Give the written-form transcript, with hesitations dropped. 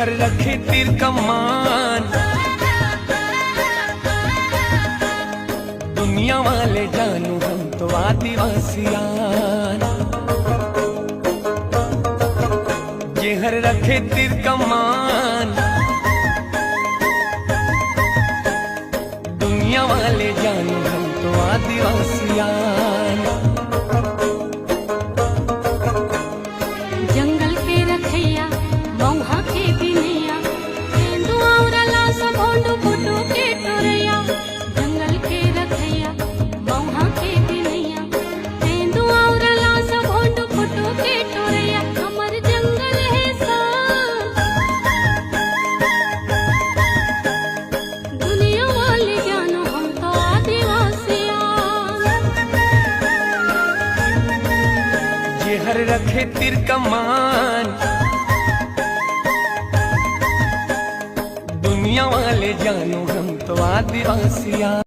हर रखे तीर कमान, दुनिया वाले जानू हम तो आदिवासियान। ये हर रखे तीर कमान, दुनिया वाले जानू हम तो आदिवासियान। जंगल के रखैया मौहा के बिनैया, तेंदुआ उड़ला सब भोंडू फुटू के टोरैया। जंगल के रखैया मौहा के बिनैया, तेंदुआ उड़ला सब भोंडू फुटू के टोरैया। हमर जंगल है सान, दुनिया वाले जानो हम तो आदिवासियान। ये हर रखे तीर कमान, दुनिया वाले जानू हम तो आदिवासियान।